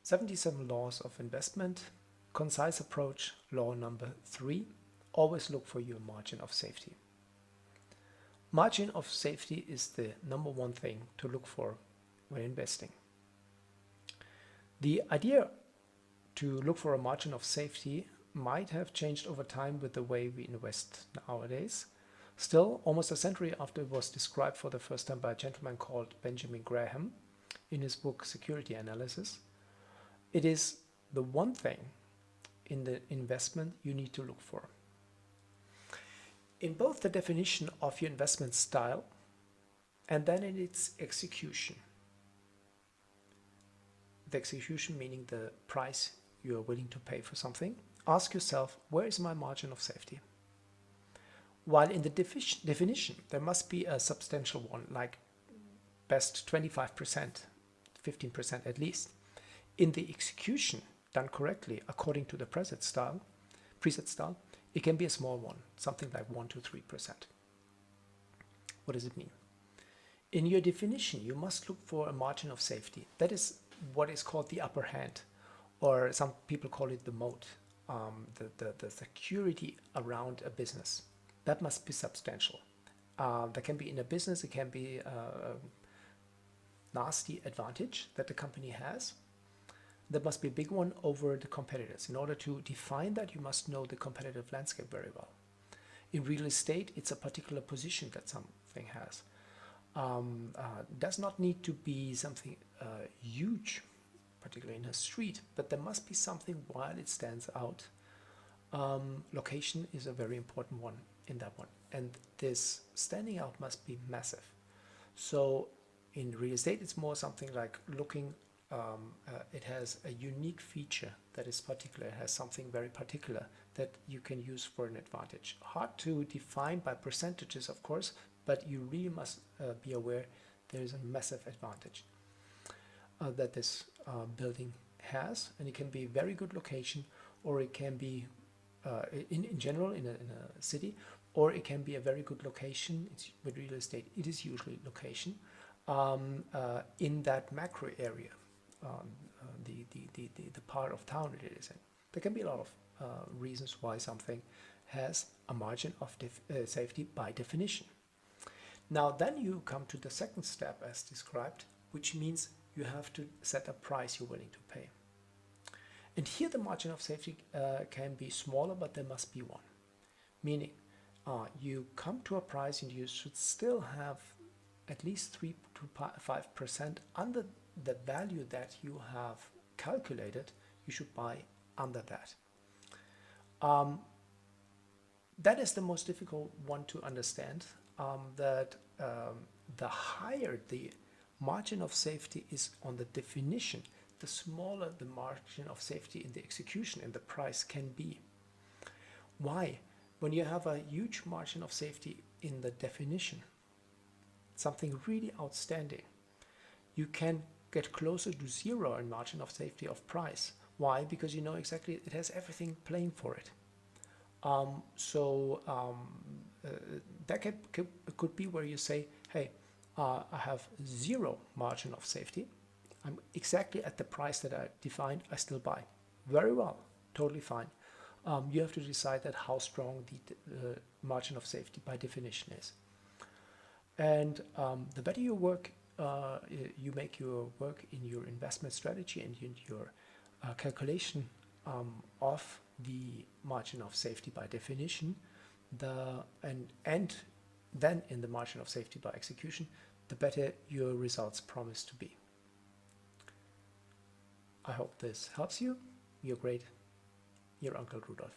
77 laws of investment, concise approach, law number 3, always look for your margin of safety. Margin of safety is the number one thing to look for when investing. The idea to look for a margin of safety might have changed over time with the way we invest nowadays. Still, almost a century after it was described for the first time by a gentleman called Benjamin Graham in his book Security Analysis, it is the one thing in the investment you need to look for. In both the definition of your investment style and then in its execution. The execution meaning the price you are willing to pay for something. Ask yourself, where is my margin of safety? While in the definition, there must be a substantial one, like best 25%, 15% at least. In the execution, done correctly, according to the preset style, it can be a small one, something like 1 to 3%. What does it mean? In your definition, you must look for a margin of safety. That is what is called the upper hand, or some people call it the moat, the security around a business. That must be substantial. That can be in a business, it can be a nasty advantage that the company has. That must be a big one over the competitors. In order to define that, you must know the competitive landscape very well. In real estate, it's a particular position that something has. Does not need to be something huge, particularly in a street, but there must be something while it stands out. Location is a very important one in that one, and this standing out must be massive. So in real estate, it's more something like looking, it has a unique feature that is particular, it has something very particular that you can use for an advantage. Hard to define by percentages, of course, but you really must be aware there is a massive advantage that this building has, and it can be a very good location, or it can be in general in a city, or it can be a very good location. It's with real estate, it is usually location in that macro area, the part of town it is in. There can be a lot of reasons why something has a margin of safety by definition. Now then you come to the second step as described, which means you have to set a price you're willing to pay. And here the margin of safety can be smaller, but there must be one. Meaning you come to a price and you should still have at least 3 to 5% under the value that you have calculated. You should buy under that. That is the most difficult one to understand, that the higher the margin of safety is on the definition, the smaller the margin of safety in the execution and the price can be. Why? When you have a huge margin of safety in the definition, something really outstanding, you can get closer to zero in margin of safety of price. Why? Because you know exactly it has everything playing for it. That could be where you say, hey, I have zero margin of safety. I'm exactly at the price that I defined, I still buy. Very well, totally fine. You have to decide that how strong the margin of safety by definition is. And the better you work, you make your work in your investment strategy and in your calculation of the margin of safety by definition, and then in the margin of safety by execution, the better your results promise to be. I hope this helps you. You're great. Your Uncle Rudolf.